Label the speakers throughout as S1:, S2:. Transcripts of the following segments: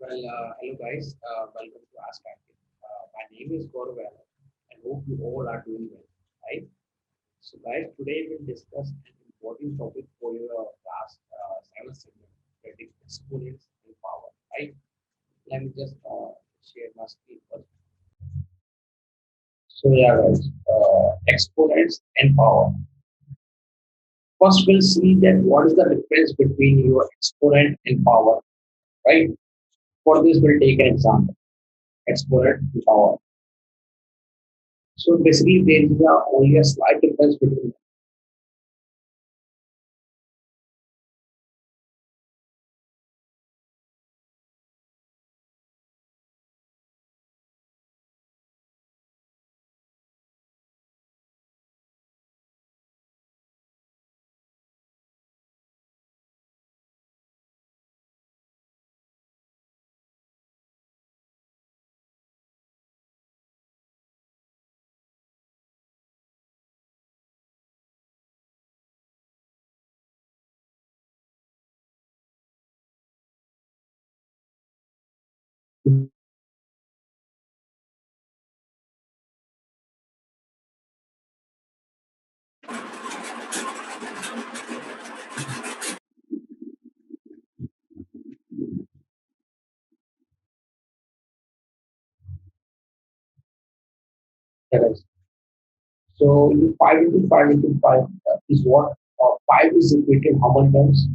S1: Hello guys, welcome to Ask IIT. My name is Gaurav Yadav and hope you all are doing well, right? So guys, today we'll discuss an important topic for your class 7 segment, that is exponents and power, right? Let me just share my screen first. So yeah guys, exponents and power. First we'll see that what is the difference between your exponent and power, right? For this we'll take an example, exponent and power. So basically, there is only a slight difference between. Correct. So you 5 into 5 is what? 5 is repeated how many times?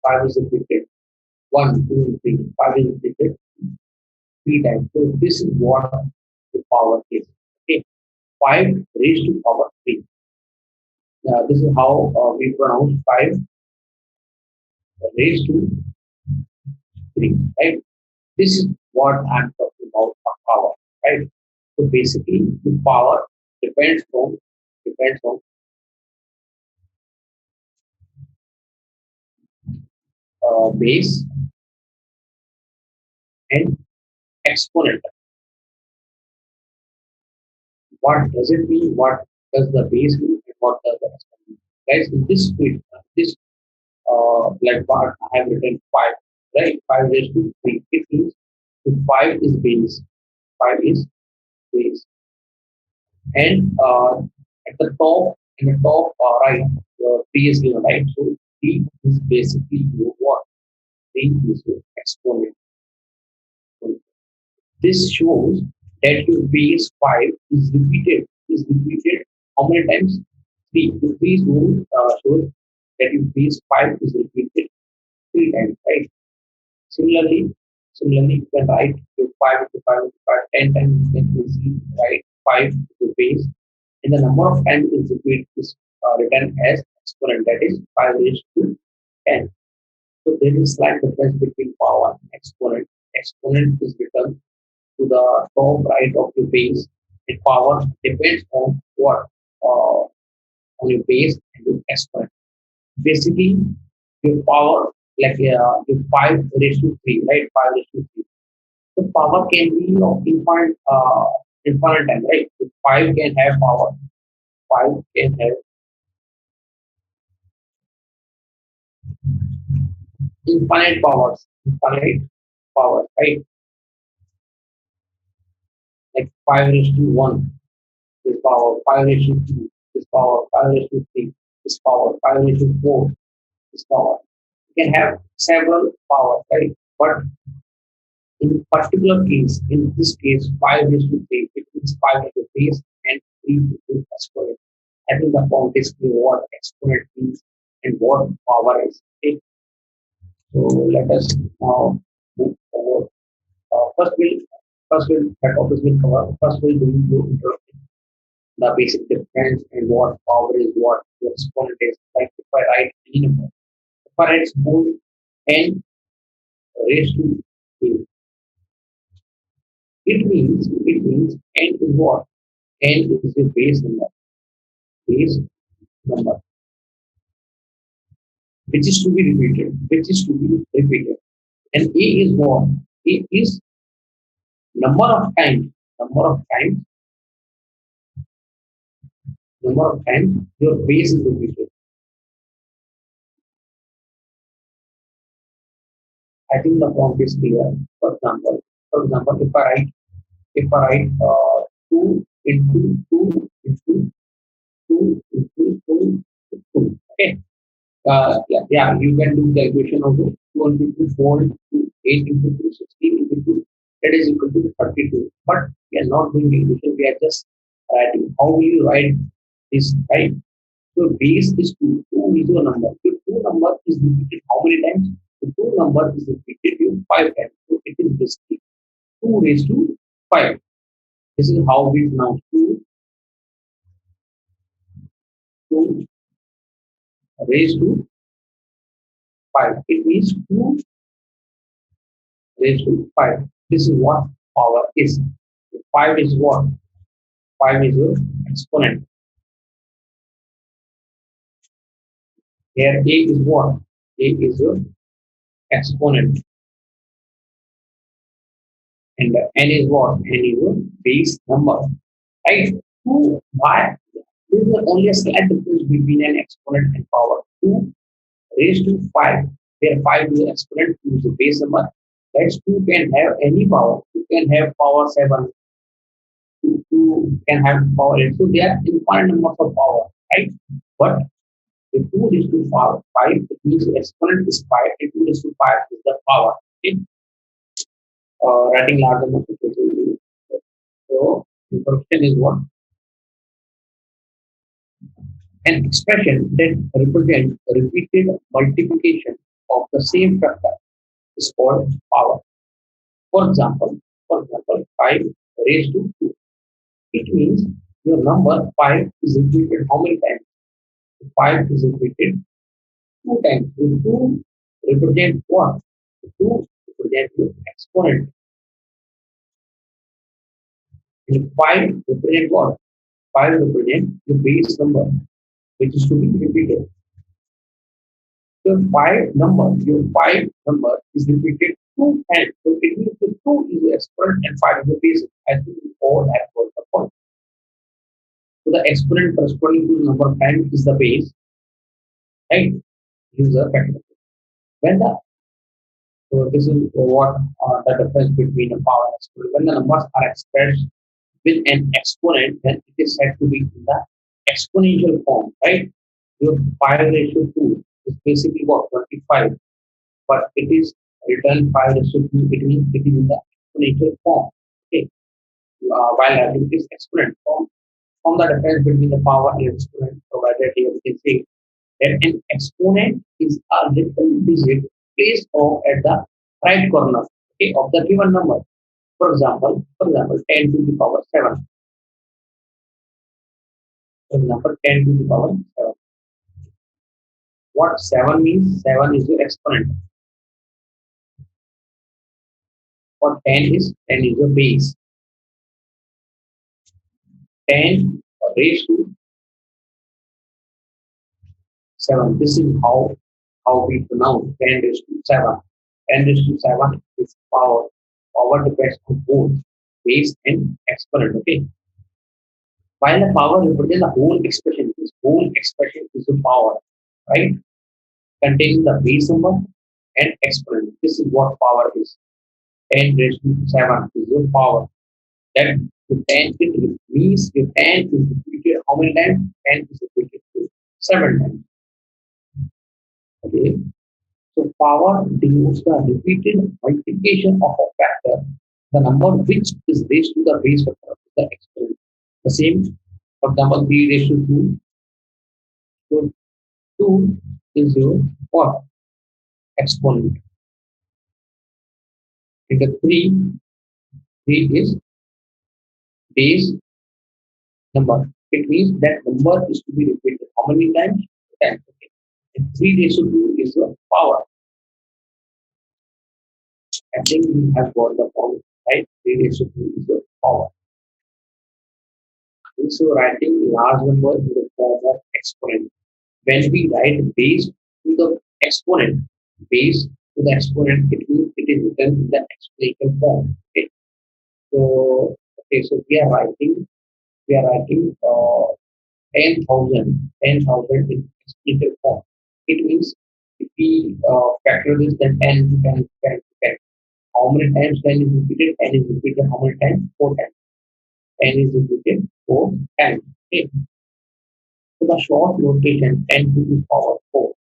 S1: 5 is repeated 1, 2, 3. 5 is repeated 3 times. So this is what the power is. Okay, 5 raised to power 3. This is how we pronounce 5 raised to 3. Right. This is what I'm talking about power. Right. So basically, the power depends on base and exponent. What does it mean? What does the base mean? And what does the exponent mean? Guys, in this script, this like part, I have written 5, right? 5 raised to 3. It means if 5 is base, 5 is base. And at the top, in the top right, 3 is given, right? So 3 is basically your what? 3 is your exponent. This shows that your base 5 is repeated how many times? 3. The 3 shows that your base 5 is repeated 3 times, right? Similarly, similarly, you can write your 5 into 5 into 5 10 times. You can easily write 5 to the base, and the number of times is repeated is written as exponent, that is 5 raised to 10. So there is slight difference between power and exponent. Exponent is written to the top right of your base. The power depends on what? On your base and your exponent. Basically, your power, like your 5 raised to 3, right? 5 raised to 3. The power can be of infinite time, right? So 5 can have power. 5 can have infinite power, right? Like 5 raised to 1 is power, 5 raised to 2 is power, 5 raised to 3 is power, 5 raised to 4 is power. You can have several powers, right? But in particular case, in this case, 5 raised to 3, it means 5 is the base and 3 is the exponent. I think the point is clear what exponent means and what power is. Okay? So let us now move forward. First, that topic will cover. First, we'll do the basic difference and what power is, what the exponent is. Like if I write any number, if I write small n raised to a, it means n is what? N is the base number, which is to be repeated. And A is what? A is number of times, number of times your base is repeated. I think the font is clear. For example, if I write 2 into 2 into 2 into 2. Okay. Yeah, you can do calculation also. 2 into 2, 4 into 8 into 2, 16 into 2. That is equal to 32. But we are not doing calculation. We are just writing. How will you write this, right? So base is 2. 2 is your number. So 2 number is repeated how many times? The 2 number is repeated in 5 times. So it is basically 2 raised to 5. This is how we pronounce 2 raised to 5. It means 2 raised to 5. This is what power is. 5 is what? 5 is your exponent. Here A is what? A is your exponent. And N is what? N is your base number. Right? 2, why? There is only a slight difference between an exponent and power. 2 raised to 5, where 5 is the exponent, 2 is the base number. That 2 can have any power. 2 can have power 7, 2 can have power 8. So they are infinite numbers of power, right? But if 2 raised to 5, it means the exponent is 5, and 2 raised to 5 is the power. Okay? Writing large numbers. So the question is what? An expression that represents repeated multiplication of the same factor is called power. For example, 5 raised to 2. It means your number 5 is repeated how many times? 5 is repeated 2 times. So 2 represent what? 2 represent your exponent. And 5 represent what? 5 represent the base number, which is to be repeated. So your 5 number is repeated 2 times. So it means the 2 is the exponent and 5 is the base. I think we all have got the point. So the exponent corresponding to the number of times is the base, right? Use a factor. When the So this is what the difference between a power and exponent. When the numbers are expressed with an exponent, then it is said to be in the exponential form, right? Your 5 ratio 2 is basically what? 25, but it is written 5 ratio 2, it means it is in the exponential form. Okay. While having this exponent form, from the difference between the power and exponent provided here, we can say that an exponent is a little digit placed off at the right corner, okay, of the given number. For example, 10 to the power 7. For example, 10 to the power 7. What 7 means? 7 is the exponent. What 10 is? 10 is the base. 10 raised to 7. This is how we pronounce 10 raised to 7. 10 raised to 7 is power. Power depends on both base and exponent. Okay. While the power represents the whole expression, this whole expression is the power, right? Containing the base number and exponent. This is what power is. 10 raised to 7 is your power. That the 10 it means the 10 is repeated how many times? 10 is repeated 7 times. Okay. So power denotes the repeated multiplication of a factor, the number which is raised to the base factor of the exponent. The same, for example, 3 raised to 2. So 2 is your what? Exponent. And the 3 is base number. It means that number is to be repeated how many times? 10. Okay. And 3 raised to 2 is your power. I think we have got the point, right? 3 raised to 2 is your power. Also writing large number in the form of exponent. When we write base to the exponent, base to the exponent, it means it is written in the exponential form. Okay. So we are writing 10,000 in exponential form. It means if we factor this, then 10 into 10 into 10 into 10. How many times 10 is repeated? 10 is repeated how many times? 4 times. 10 is repeated 4 times. Okay. So the short notation 10 to the power 4.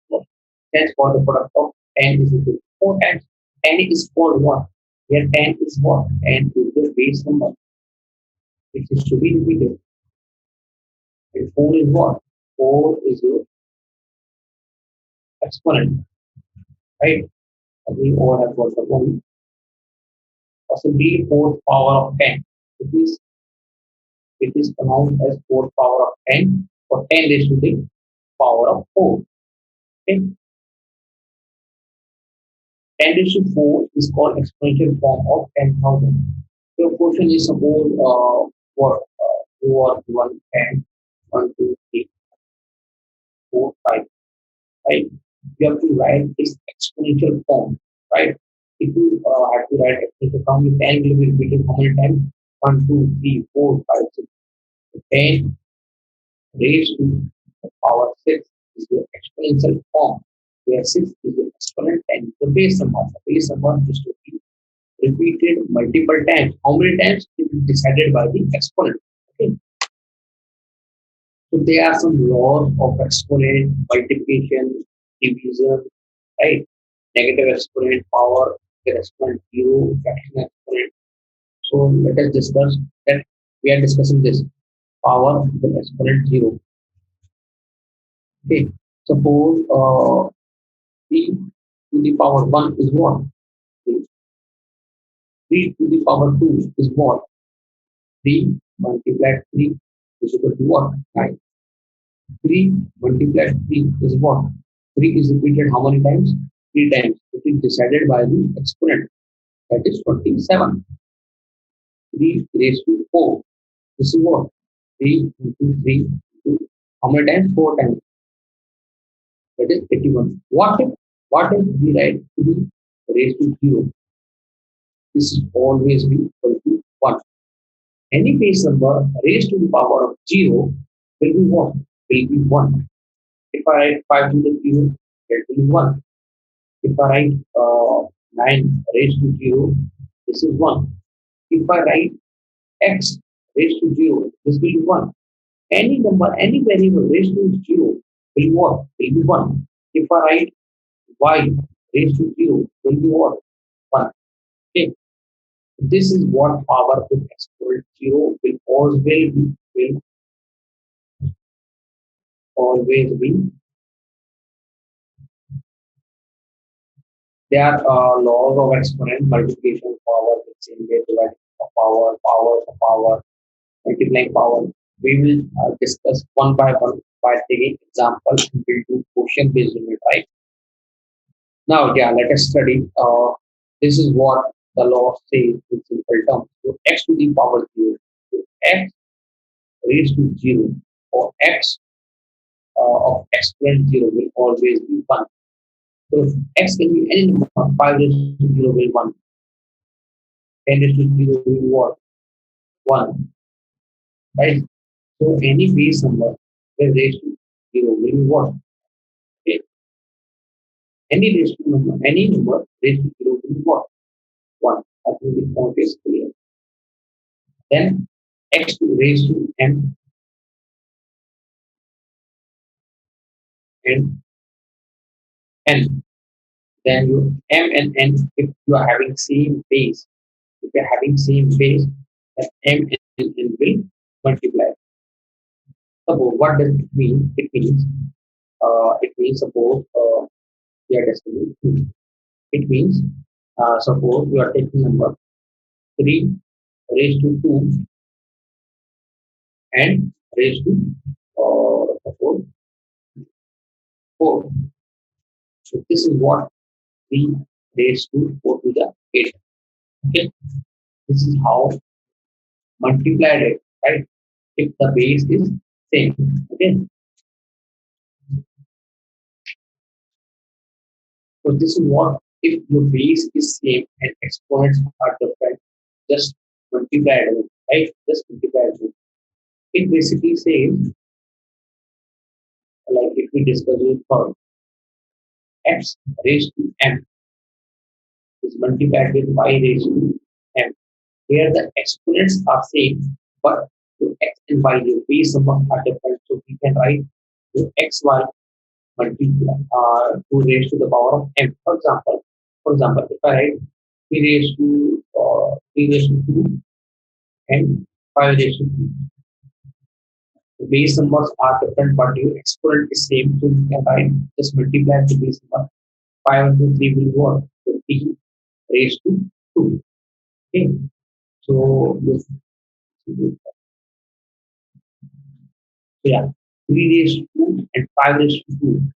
S1: So stands for the product of 10 is equal to 4 times. 10 is called what? Here 10 is what? 10 is the base number. It is to be repeated. And 4 is what? 4 is your exponent, right? And we all have got the one. Possibly 4th power of 10. It is pronounced as 4th power of 10 or 10 raised to the power of 4. Okay? 10 raised to 4 is called exponential form of 10,000. So question is suppose what you are given 10, 1, 2, 3, 4, 5, right? You have to write this exponential form, right? If you have to write exponential form, you 10 will be repeated how many times? 1, 2, 3, 4, 5, 6. 10 raised to the power 6 is your exponential form, where 6 is your exponent and the base number. The base number is to be repeated multiple times. How many times? It is decided by the exponent. Okay. So there are some laws of exponent, multiplication, division, right? Negative exponent, power, exponent, zero, fraction exponent. So let us discuss that. We are discussing this power with exponent zero. Okay. Suppose 3 to the power 1 is what? 3 to the power 2 is what? 3 multiplied 3 is equal to what? 9. 3 multiplied 3 is what? 3 is repeated how many times? 3 times. It is decided by the exponent. That is 27. 3 raised to 4. This is what? 3 into 3 into how many times? 4 times. That is 81. What if we write 3 raised to 0? This is always be equal to 1. Any base number raised to the power of 0 will be what? Will be 1. If I write 5 to the 0, that will be 1. If I write 9 raised to 0, this is 1. If I write x raised to 0, this will be 1. Any number, any variable raised to 0 will be what? Will be 1. If I write y raised to 0, will be what? 1. Okay. This is what power with exponent 0 will always be. There are laws of exponent multiplication power, same way dividing power, multiplying power. We will discuss one by one by taking examples and we'll do question based on it, right? Now, yeah, let us study. This is what the law says in simple terms. So x to the power 0. So x raised to 0 or x of exponent 0 will always be 1. So x can be any number. 5 raised to 0 will 1. 10 raised to 0 will what? 1. Right? So any base number will raised to 0 will be what? Okay. Any number raised to 0 will be what? 1. I think the point is clear. Then x raised to m and n. Then you m and n, if you are having same base, then m and n will multiply. Suppose what does it mean? It means suppose we are discussing 2. It means suppose you are taking number 3 raised to 2 and raised to suppose 4. So this is what 3 raised to 4 to the 8. Okay, this is how multiplied it, right? If the base is same. Okay, so this is what if your base is same and exponents are different, just multiply it, right? Just multiply it. It basically says like if we discuss it further. x raised to m is multiplied with y raised to m. Here the exponents are same, but the x and y, the base numbers are different. So we can write the xy multiply 2 raised to the power of m. For example, if I write 3 raised to 2 and 5 raised to 2, the base numbers are different, but your exponent is same. So you can write just multiply the base number. 5 into 3 will work. 50 raised to 2. Okay. So, yeah, 3 raised to 2 and 5 raised to 2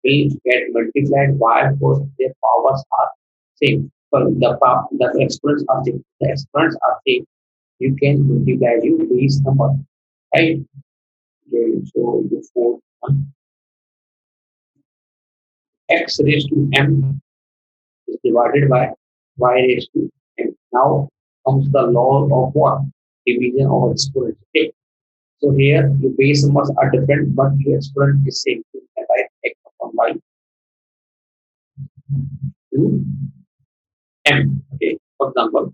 S1: will get multiplied. Why? Because their powers are same. So the exponents are same. The exponents are same. You can multiply your base number. Right? Okay, so the fourth one, x raised to m is divided by y raised to n. Now comes the law of what? Division of exponents. Okay. So here your base numbers are different, but your exponent is same. So you can write x upon y to m. Okay. For example,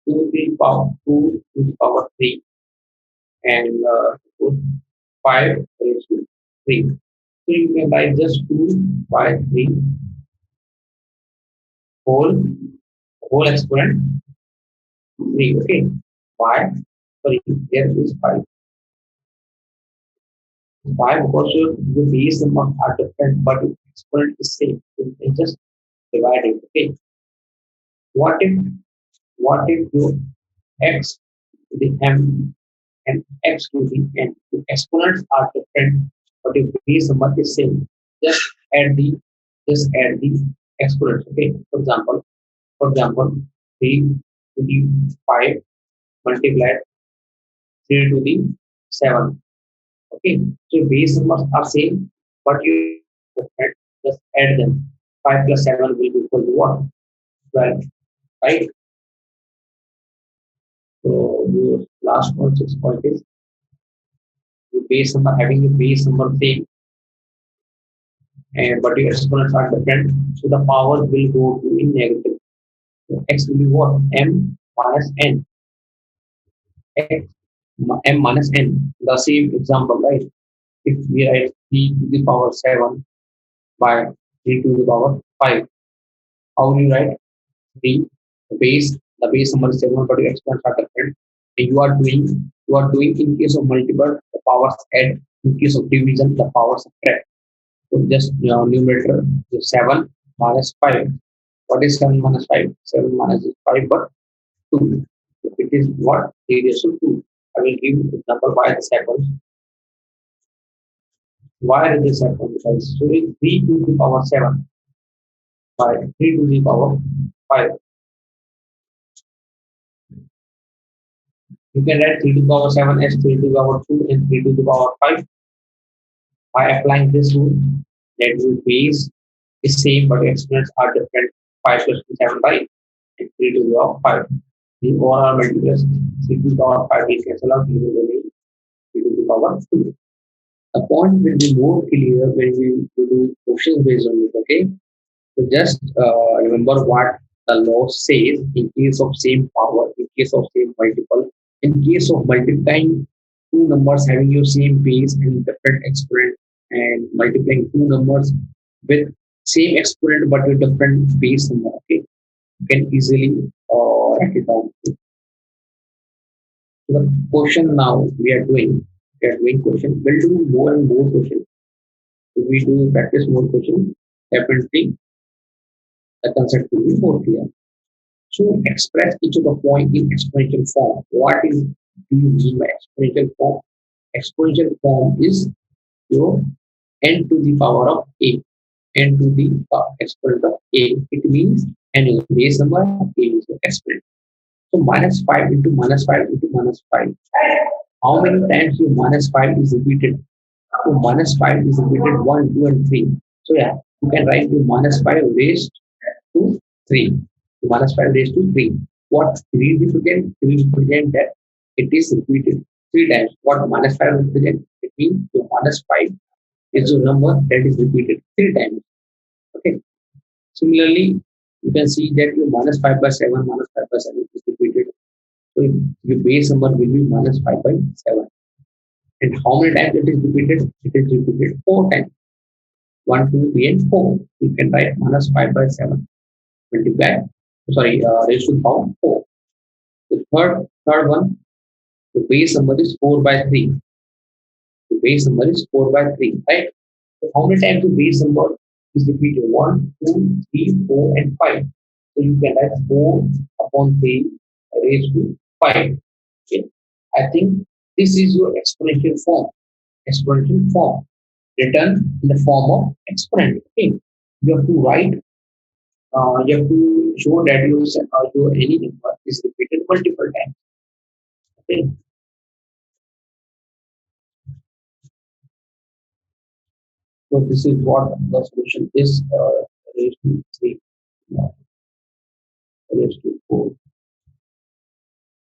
S1: 2 to the power 3 and 5 raised to 3. So you can write just 2 by 3 whole whole exponent 3. Okay. Why? Sorry, there is 5. Why? Because your base numbers are different, but your exponent is same. So you can just divide it. Okay. What if your x to the m and x to the n? The exponents are different, but your base number is same. Just add the exponents. Okay. For example, 3 to the 5 multiplied 3 to the 7. Okay. So base numbers are same, but you just add them. 5 plus 7 will be equal to what? 12. Right? So your last one, 6 point is your base number having your base number same, and but your exponents are different. So the power will go to in negative. So x will be what? M minus n. X m minus n. The same example, right? If we write 3 to the power 7 by 3 to the power 5, how will you write 3? The base number is 7, but your exponents are different. And you are doing in case of multiple, the powers add. In case of division, the powers subtract. So just numerator is 7 minus 5. What is 7 minus 5? 7 minus 5, but 2. So it is what? 3 raised to 2. I will give you example why this happens. Why did this happen? Because so 3 to the power 7 by 3 to the power 5. You can write 3 to the power 7 as 3 to the power 2 and 3 to the power 5. By applying this rule, that your base is same but exponents are different. 5 plus 2, 7 by and 3 to the power 5. The overall multipliers 3 to the power 5 will cancel out, you will remain 3 to the power 2. The point will be more clear when we do questions based on it. Okay. So just remember what the law says in case of same power, in case of same multiple, in case of multiplying two numbers having your same base and different exponent, and multiplying two numbers with same exponent but with different base number. Okay, you can easily write it down. So the question now we are doing question. We'll do more and more questions. If we do practice more questions, definitely the concept will be more clear. So express each of the point in exponential form. What is do you mean by exponential form? Exponential form is your n to the power of a, n to the exponent of a. It means n is base number, a is the exponent. So minus 5 into minus 5 into minus 5. How many times your minus 5 is repeated? So minus 5 is repeated 1, 2, and 3. So yeah, you can write your minus 5 raised to 3. Minus 5 raised to 3. What 3 represent? 3 represent that it is repeated 3 times. What minus 5 represent? It means your minus 5 is a number that is repeated three times. Okay. Similarly, you can see that your minus 5 by 7, minus 5 by 7 is repeated. So your base number will be minus 5 by 7. And how many times it is repeated? It is repeated 4 times. 1, 2, 3, and 4. You can write minus 5 by 7 multiply, raised to the power 4. The third one, the base number is 4 by 3. The base number is 4 by 3, right? So how many times the base number is repeated? 1, 2, 3, 4, and 5. So you can write 4 upon 3 raised to 5. Okay. I think this is your exponential form. Exponential form written in the form of exponent. Okay. You have to write, you have to show that your any number is repeated multiple times. Okay. So this is what the solution is, raised to 3, uh, raised to 4,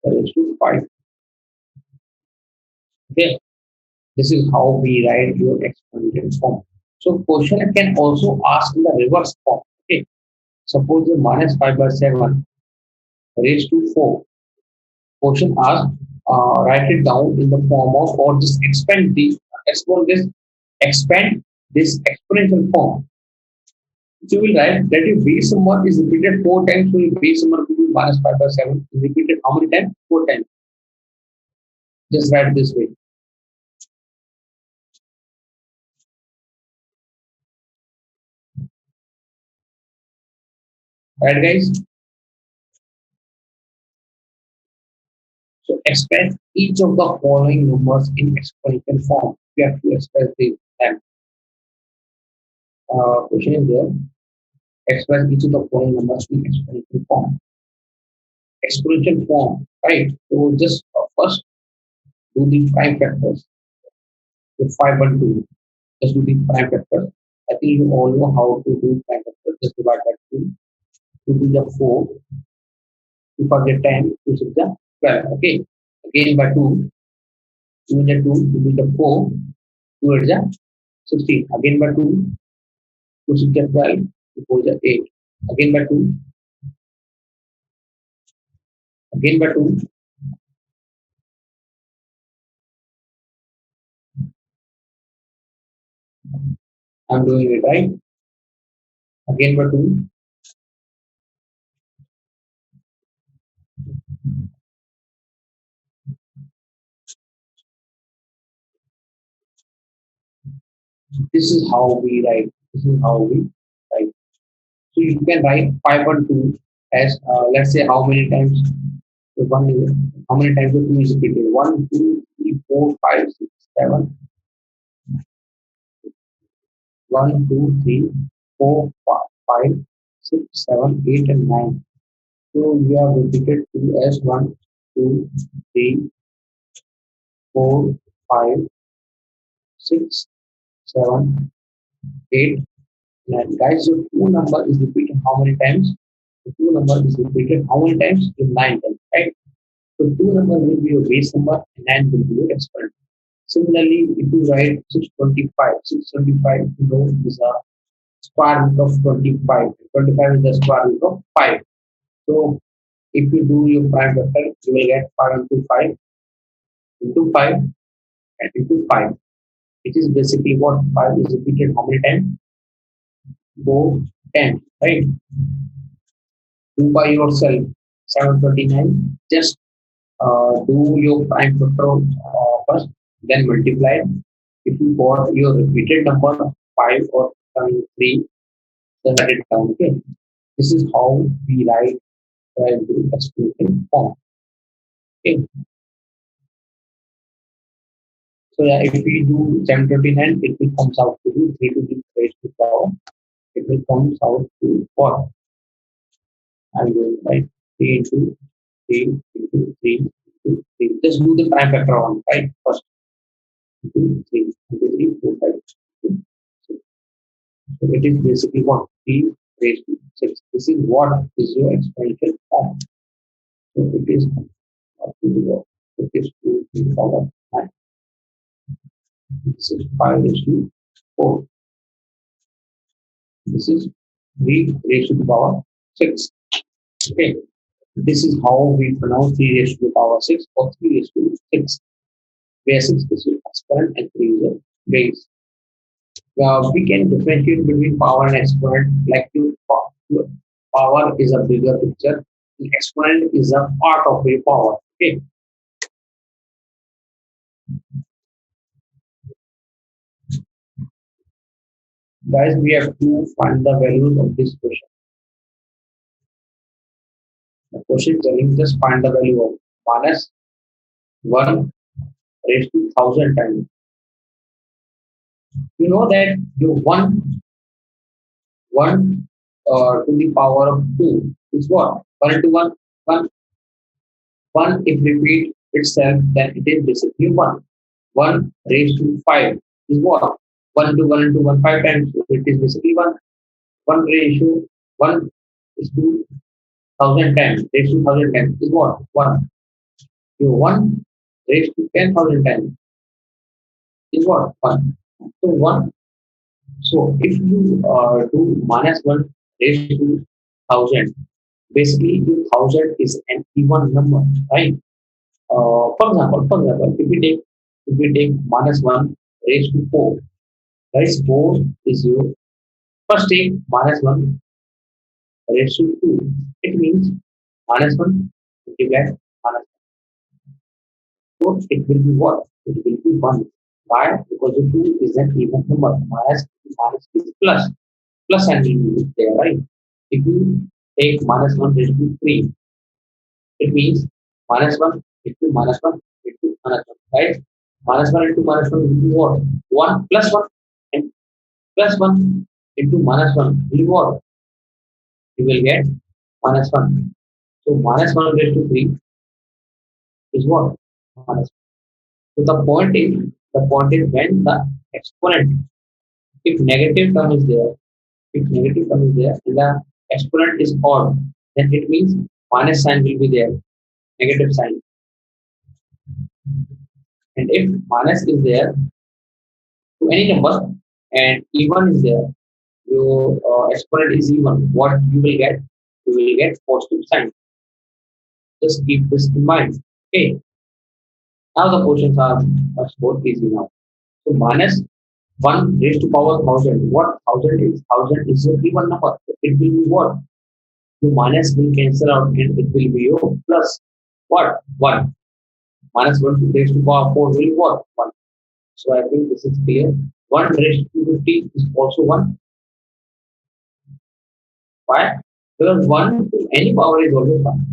S1: raised to 5. Okay. This is how we write your exponential form. So question can also ask in the reverse form. Okay. Suppose the minus 5 by 7 raised to 4. Question asks, write it down in the form of, or just expand this exponential form. So you will write that your base number is repeated 4 times, so your base number will be minus 5 by 7 is repeated how many times? 4 times. Just write this way. Right, guys? So express each of the following numbers in exponential form. You have to express them. Question is there. Express each of the following numbers in exponential form. Exponential form, right? So just first do the prime factors. With 5 and 2, just do the prime factors. I think you all know how to do prime factors. Just divide by 2. To do the 4, to forget 10, to do the 12. Okay. Again by 2, to the 2, to do the 4, to the 16. Again by 2, to 6 the 12, to 4 the 8. Again by 2, again by 2, I'm doing it right. Again by 2, this is how we write. This is how we write. So you can write 5 and 2 as, let's say, how many times the one is, how many times the 2 is repeated? 1, 2, 3, 4, 5, 6, 7. 1, 2, 3, 4, 5, 6, 7, 8, and 9. So we have repeated 2 as 1, 2, 3, 4, 5, 6, 7, 8, 9. Guys, the 2 number is repeated how many times? The 2 number is repeated how many times? In 9 times, right? So 2 number will be your base number and 9 will be your exponent. Similarly, if you write 625, you know, is a square root of 25. 25 is the square root of 5. So if you do your prime factor, you will get 5 into 5 and into 5. It is basically what 5 is repeated how many times? 4, 10, right? Do by yourself 729. Just do your prime factor first, then multiply. If you got your repeated number 5 or 3, then write it down. Okay. This is how we write the exponential form. Okay. So yeah, if we do 729, it will comes out to be 3 to the raised to power. It will comes out to what? I will write 3 into 3 into 3 into 3. Just do the prime factor one, right? First, into 3 into 3, 4, 5, 6. So it is basically what? 3 raised to 6. This is what is your exponential form. So it is up to the, it is 2 to the power 9. This is 5 raised to 4. This is 3 raised to the power 6. Okay. This is how we pronounce 3 raised to the power 6 or 3 raised to 6. Where 6 is your exponent and 3 is your base. We can differentiate between power and exponent. Like your power is a bigger picture, the exponent is a part of your power. Okay, guys, we have to find the values of this question. The question is telling just find the value of minus 1 raised to 1000 times. You know that you 1 to the power of 2 is what? 1 into 1, 1, 1 if repeat itself, then it is basically 1. 1 raised to 5 is what? 1 to 1 into 1 5 times. So it is basically 1. 1 ratio 1 is to 1000 times. Raised to 1000 times is what? 1. So 1 raised to 10,000 times is what? 1. So 1. So if you do minus 1 raised to 1000, basically your 1000 is an even number, right? For example, if we take minus 1 raised to 4, guys, 4 is your first take minus 1 raised to 2. It means minus 1 multiplied minus 4. It will be what? It will be 1. Why? Because the 2 is an even number. Minus is plus. Plus and will be there, right? If you take minus 1 raised to 3, it means minus 1 into minus 1 into minus 1, right? Minus 1 into minus 1 will be what? 1 plus 1 and plus 1 into minus 1 will be what? You will get minus 1. So minus 1 raised to 3 is what? Minus 1. So the point is when the exponent, if negative term is there, if negative term is there and the exponent is odd, then it means minus sign will be there, negative sign. And if minus is there to any number and even is there, your exponent is even, what you will get? You will get positive sign. Just keep this in mind. Okay. Now the questions are much more easy now. So minus 1 raised to power 1000. What 1000 is? 1000 is a even number. It will be what? The minus will cancel out and it will be your plus. What? 1. Minus 1 to raised to power 4 will be what? 1. So I think this is clear. 1 raised to 50 is also 1. Why? Because 1 to any power is always 1.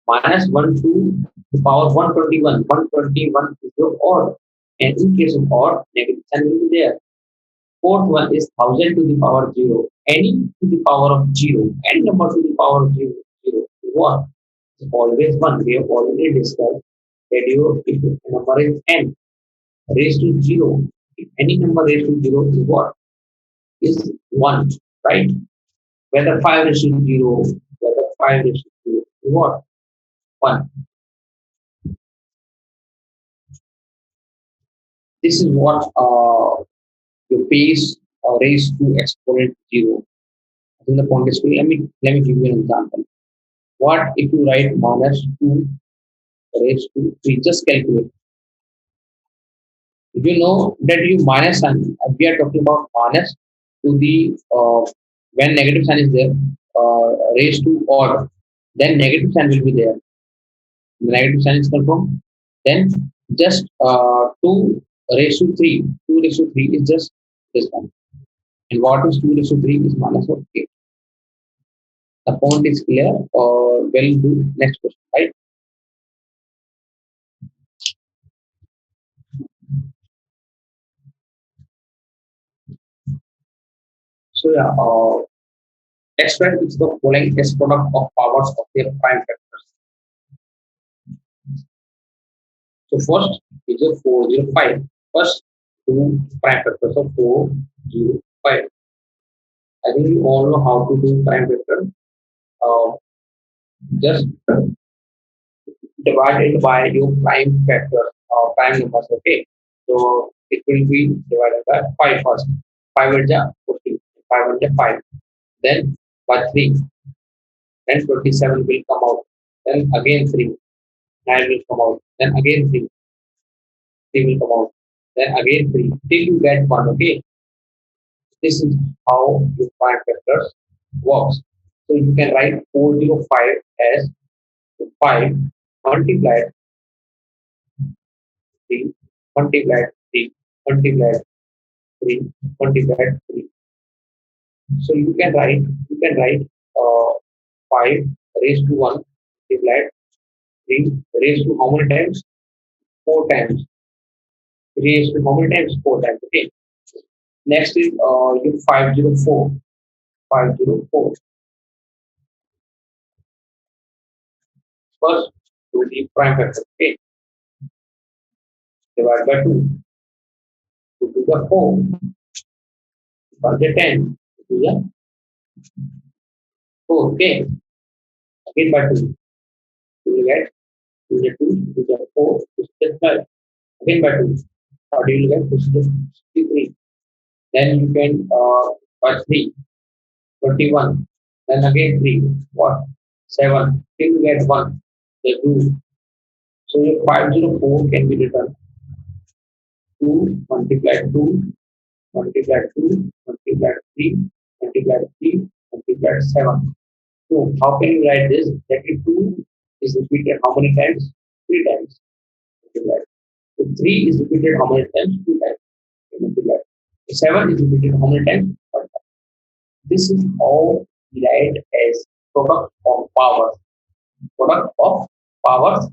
S1: Minus 1 to the power 121. 121 is your odd. And in case of odd, negative sign will be there. Fourth one is 1000 to the power 0. Any to the power of 0. Any number to the power of 0. 0. What? It's always 1. We have already discussed that if the number is n raised to 0, if any number raised to 0 is what? Is 1. Right? Whether 5 raised to 0, whether 5 raised to 0 is what? 1. This is what your base raised to exponent 0. I think the point is clear. Let me give you an example. What if you write minus 2 raised to 3? Just calculate. If you know that you minus sign, we are talking about minus to the when negative sign is there, raised to odd, then negative sign will be there. The negative sign is confirmed. Then just 2 raised to 3. 2 raised to 3 is just this one. And what is 2 raised to 3 is minus of 8. The point is clear. We'll do next question, right? So yeah, express is the following test product of powers of their prime factors. So first is a 405. First two prime factors of 405. I think you all know how to do prime factor. Uh, just divide it by your prime factor, prime numbers. Okay. So it will be divided by 5 first. 5 and 40, 5 and 5. Then by 3, then 27 will come out. Then again 3, 9 will come out. Then again 3, 3 will come out. Then again 3, till you get 1. Okay, this is how you find factors works. So you can write 405 as 5 multiplied 3, multiplied 3, multiplied 3, multiplied 3. So you can write 5 raised to 1 multiplied 3 raised to how many times? 4 times. Raised to how many times? 4 times. Okay. Next is you 504. 504. First, do the prime factor. Okay. Divide by 2. To do the 4. Divide by 10. To do the 4. Okay. Again by 2. You will get to the 2, to the 4, to the 12. Again by 2. How do you get to the 63? Then you can by 3, 21. Then again 3, what? 7. Till you get 1, the 2. So your 504 can be written 2 multiplied 2 multiplied 2 multiplied 3 multiplied 3 multiplied 7. So how can you write this? That if 2 is repeated how many times? 3 times. Multiplied. So 3 is repeated how many times? 2 times. Multiplied. So 7 is repeated how many times? 1 time. This is how we write as product of powers. Product of powers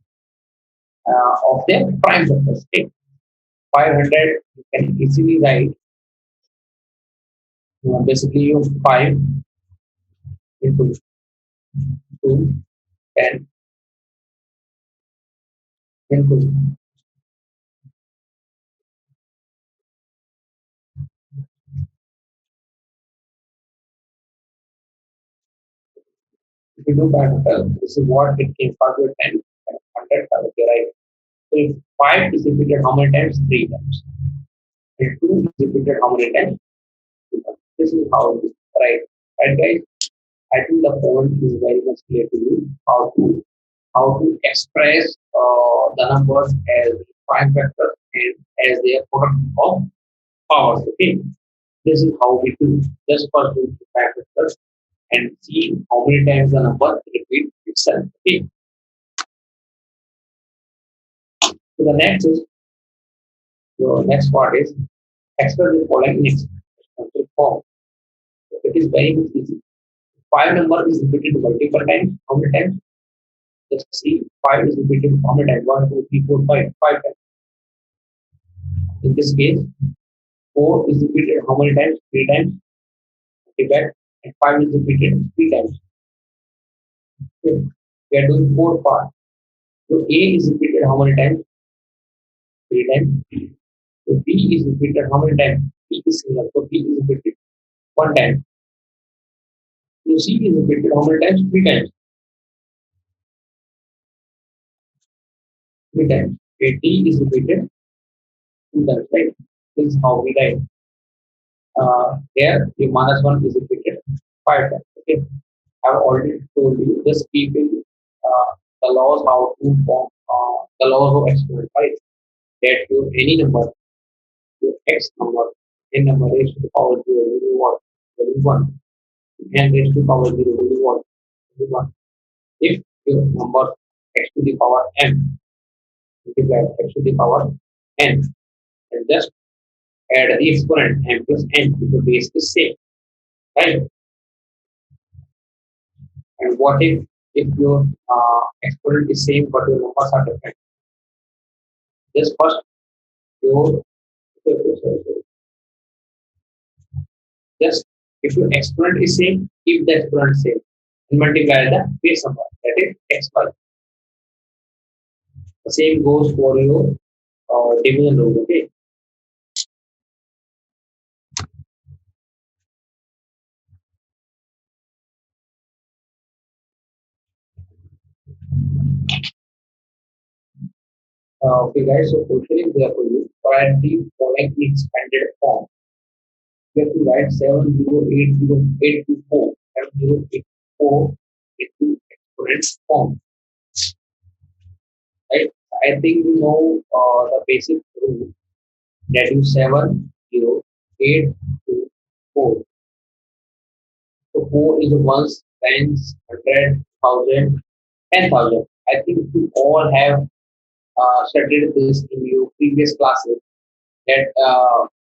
S1: of their prime factors. Okay. 500 you can easily write basically you 5 into 2 10 into if you do that this is what it came 5 to 10 and 100 okay, right. So if 5 is repeated how many times? 3 times. If 2 is repeated how many times? 2 times. This is how it is. Right. Right guys. I think the point is very much clear to you how to express the numbers as prime factors and as their product of powers. Okay, this is how we do just for two prime factors and see how many times the number repeats itself. Okay, so the next part is express the following in exponential form. So it is very much easy. Five number is repeated multiple times. How many times? Just see, 5 is repeated how many times? 1, 2, 3, 4, 5. 5 times. In this case, 4 is repeated how many times? 3 times. Multiplied. And 5 is repeated 3 times. Okay. We are doing 4 parts. So A is repeated how many times? 3 times. So B is repeated how many times? B is single. So B is repeated 1 time. So C is repeated how many times? 3 times. 3 times. Okay. D is repeated 2 times, right? This is how we write. Here the minus 1 is repeated 5 times. Okay, I've already told you just keeping the laws how to form the laws of exponent, right? That your any number, your x number, n number raised to the power 0 will be what? Will be 1. N raised to the power 0 will be what? Will be 1. If your number x to the power n multiply x to the power n and just add the exponent n plus n if the base is same, right? And what if your exponent is same but your numbers are different? Just first your just if your exponent is same, if the exponent is same, and multiply the base number that is x y. The same goes for your division rule. Okay. Okay, guys. So question is there for you. Write the following in expanded form. you have to write 7080824 7084 into exponents form, right? I think you know the basic rule that is 70824. So 4 is the ones, tens, hundred, thousand, 10,000. I think you all have studied this in your previous classes. That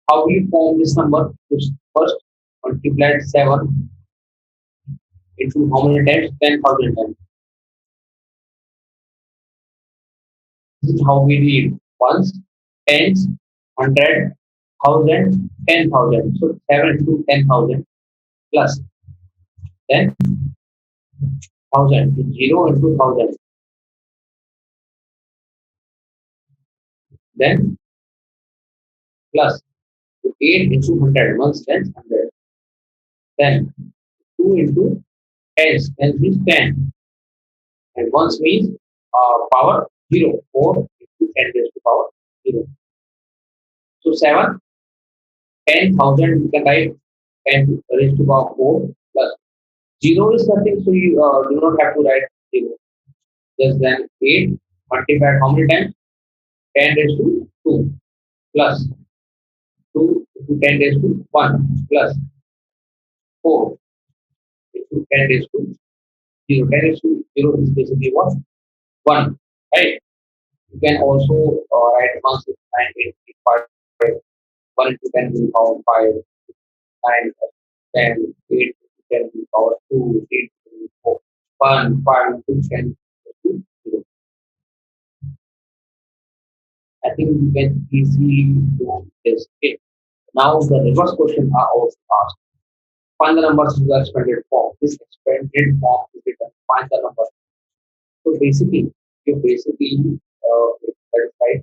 S1: how we form this number? Just first multiply 7 into how many times? 10,000 times. This is how we read ones, tens, hundred, thousand, 10,000. So 7 into 10,000 plus then thousand, zero into thousand, then plus 8 into hundred, ones, tens, hundred, then 2 into tens, tens means 10, and ones means power 0, 4 into 10 raised to power 0. So 7, 10,000 you can write 10 raised to power 4 plus 0 is nothing, so you do not have to write 0. Just then 8 multiplied how many times? 10 raised to 2 plus 2 into 10 raised to 1 plus 4 into 10 raised to 0. 10 raised to 0 is basically what? 1. Right? You can also write 1, 6, 9, 8, 5, 1 into 10 to the power 5, 9, 10, 8 to 10 to the power 2, 8 to the power 1, 5 to 10 to 0. I think you can easily do this. Okay. Now the reverse question are also asked. Find the numbers in the expanded form. This expanded form is written. Find the number. So basically, you basically that is right.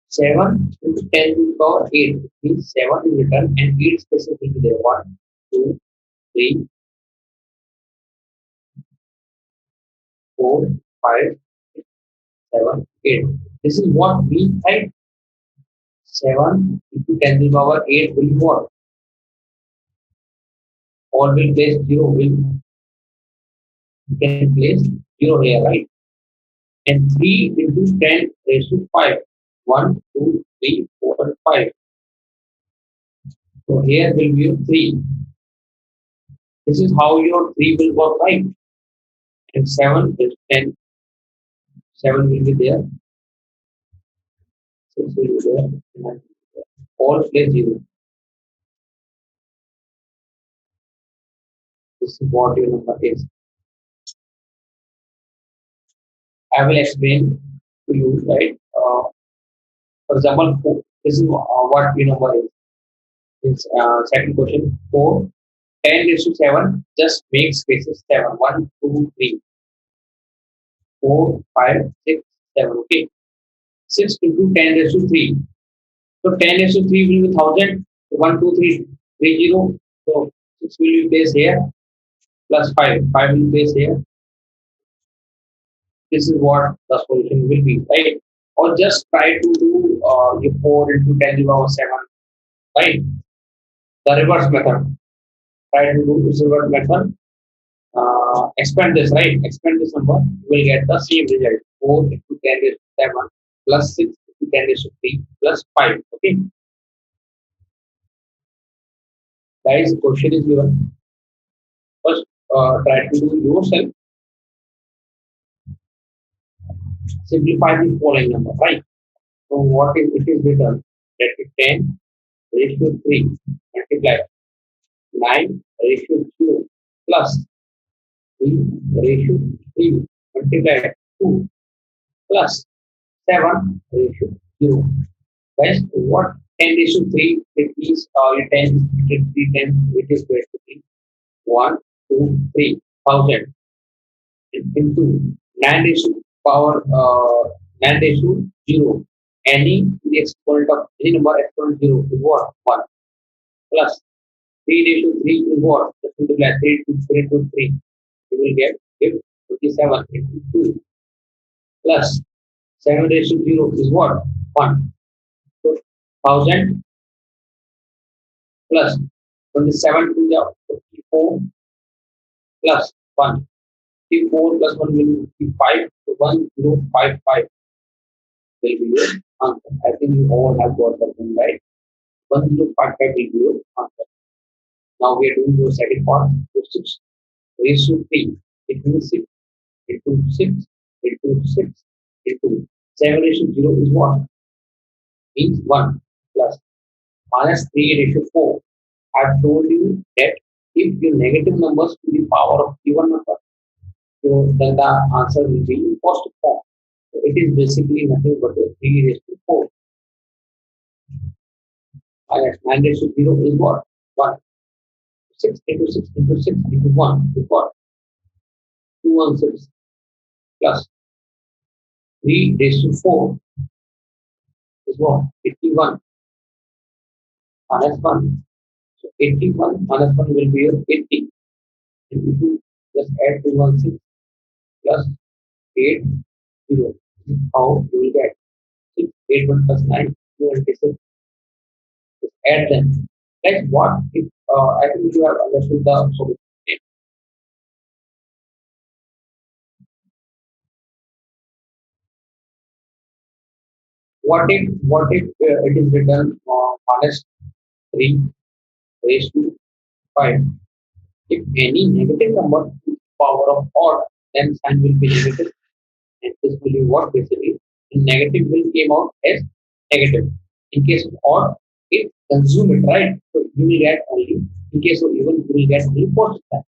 S1: 7 into 10 to the power 8 means 7 is written and 8 specifically there. 1, 2, 3, 4, 5, 6, 7, 8. This is what we type. 7 into 10 to the power 8 will be what? Or will place 0 will you can place 0 here, right? And 3 into 10 raised to 5. 1, 2, 3, 4, and 5. So here will be 3. This is how your 3 will work, right? And 7 is 10. 7 will be there. 6 will be there. And 9 will be there. All place 0. This is what your number is. I will explain to you, right? For example, this is what your number is. It's second question. 4, 10 raised to 7, just make spaces 7. 1, 2, 3, 4, 5, 6, 7. Okay. 6 into 10 raised to 3. So 10 raised to 3 will be 1000. 1, 2, 3, 3, 0. So 6 will be placed here. Plus 5. 5 will be placed here. This is what the solution will be, right? Or just try to do your 4 into 10 to the power 7, right? The reverse method. Try to do this reverse method. Expand this, right? Expand this number. You will get the same result. 4 into 10 raised to 7 plus 6 into 10 raised to 3 plus 5. Okay. Guys, question is given. First, try to do yourself. Simplify the following number, right? So what if it is written? That is 10 raised to 3 multiply 9 raised to 2 plus 3 raised to 3 multiply 2 plus 7 raised to 0. Guys, what 10 raised to 3? It means your 10 is 3 10, it is raised to 3. 1, 2, 3, 1000 into 9 raised to power 9 raised to 0. Any the exponent of any number exponent 0 is what? 1 plus 3 raised to 3 is what? Just multiply 3 to 3 to 3. You will get 57 into 2 plus 7 raised to 0 is what? 1. So 1000 plus 27 to the 54 plus 1. 54 plus 1 will be 5. So 1055 will be your answer. I think you all have got that one right. 1055 will be your answer. Now we are doing your second part. So 6 raised to 3. It means 6 into 6 into 6 into 7 raised to 0 is what? Means 1 plus minus 3 raised to 4. I've told you that if your negative numbers to the power of given number, so then the answer will be in positive form. So it is basically nothing but a 3 raised to 4. Minus 9 raised to 0 is what? 1. 6 into 6 into 6 into 1 is what? 216 plus 3 raised to 4 is what? 81 minus 1. So 81 minus 1 will be your 80. And if you just add 216 plus 8 0, how you will get 6, 8 1 plus 9, 226. Just add them. That's what if I think you have understood the solution. What if it is written minus 3 raised to 5? If any negative number is power of odd, then sign will be negative, and this will be what basically in negative will came out as negative. In case of odd, it consume it, right? So you will get only in case of even you will get only positive sign.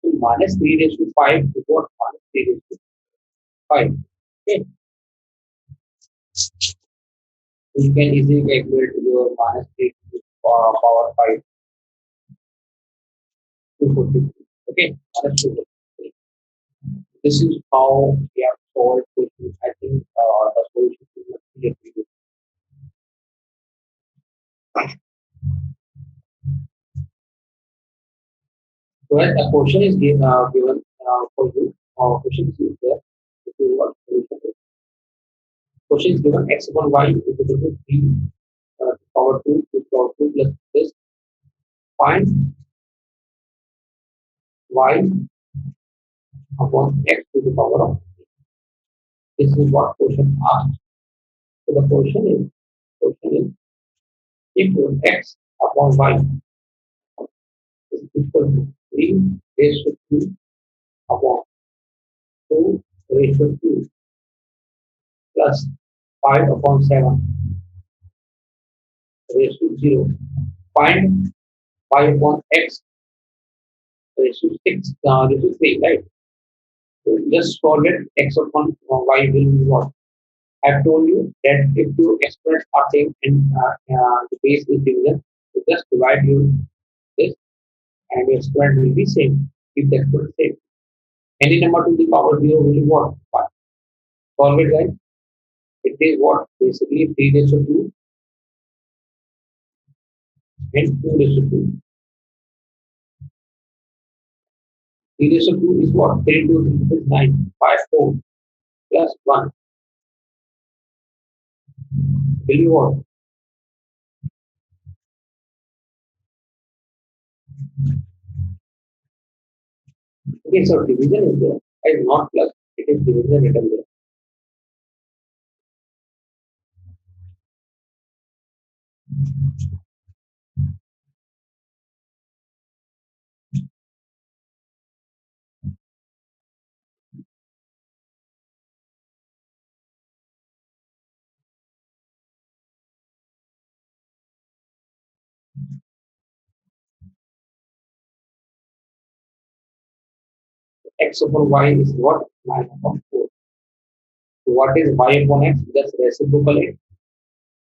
S1: So minus 3 raised to 5 is what minus 3 raised to 5. Okay. So you can easily calculate your minus 3 to power 5 243. Okay. Minus 243. This is how we have solved questions. I think the solution is much clear to you. So when a question is given for you, question is there. If you want solution, question is given x upon y is equal to 3 power 2 to power 2 plus this. Find y upon x to the power of. This is what question asks. So the question is if your x upon y is equal to 3 raised to 2 upon 2 raised to 2 plus 5 upon 7 raised to 0. Find y upon x raised to 6 raised to 3, right? So just forget x upon y will be what? I've told you that if two exponents are same and the base is division, so just divide you this and the exponent will be same. If the exponent is same, any number to the power 0 will be what? 1. Solve it, guys. It is what? Basically 3 raised to 2 and 2 raised to 2. 3 raised to 2 is what? 3 to 3 is 9. 5, 4 plus 1 will be what? Okay, so division is there. It is not plus, it is division written there. X upon y is what? 9 upon 4. So what is y upon x? Just reciprocal it.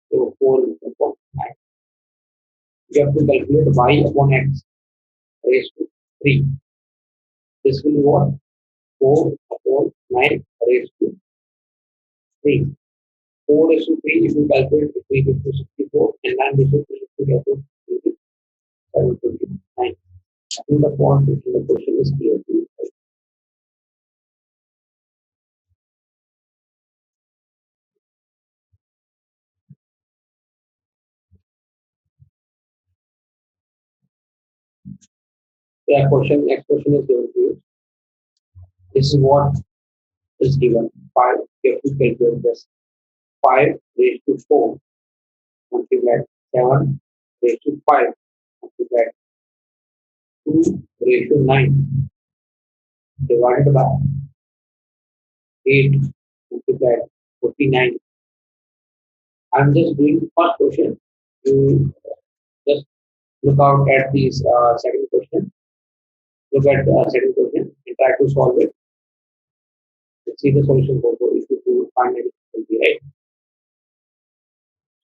S1: So 4 is upon 9. You have to calculate y upon x raised to 3. This will be what? 4 upon 9 raised to 3. 4 raised to 3, if you calculate, 3 raised to 64, and 9 raised to 3, if you calculate, 729. I think the point in the question is clear to you. Yeah, question, next question is given to you. This is what is given. 5, you have to calculate this. 5 raised to 4, multiplied 7 raised to 5, multiplied 2 raised to 9, divided by 8, multiplied 49. I'm just doing the first question. You just look out at these second question. Look at the second question and try to solve it. Let's see the solution also if you do find any difficulty, right?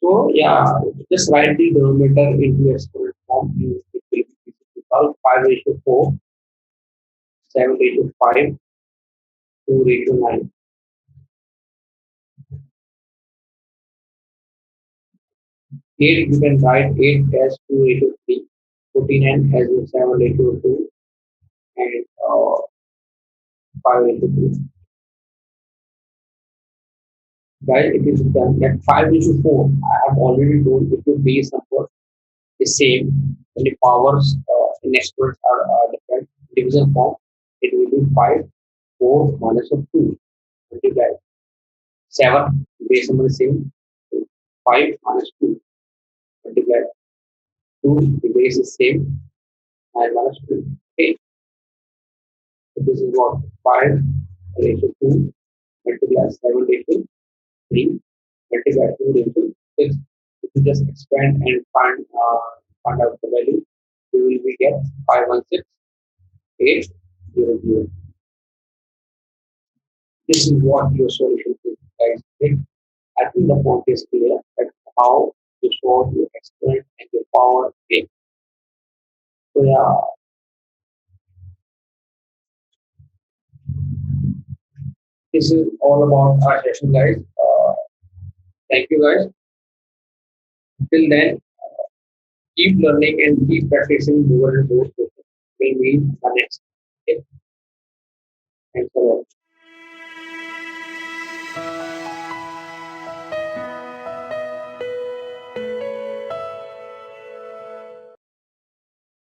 S1: So yeah, just write the denominator into exponent form. It will be equal 5 ratio 4, 7 ratio 5, 2 ratio 9. 8 you can write 8 as 2 ratio 3, 49 as 7 ratio 2, and 5 ratio 2. Guys, it is done at 5 ratio 4. I have already told if the base number is same, when the powers in exponents are different division form, it will be 5, 4 minus of 2 multiplied 7, base number is same, 5 minus 2 multiplied 2, the base is same, and minus 2. Okay, so this is what 5 ratio 2 multiplied 7 ratio 3 multiplied 2 ratio 6. If you just expand and find out the value, you will be get 516,800. This is what your solution is, guys. Okay? I think the point is clear that how to solve your exponent and your power. Okay. So yeah, this is all about our session, guys. Thank you, guys. Till then, keep learning and keep practicing more and more. We'll meet the next. Okay. Thanks a lot.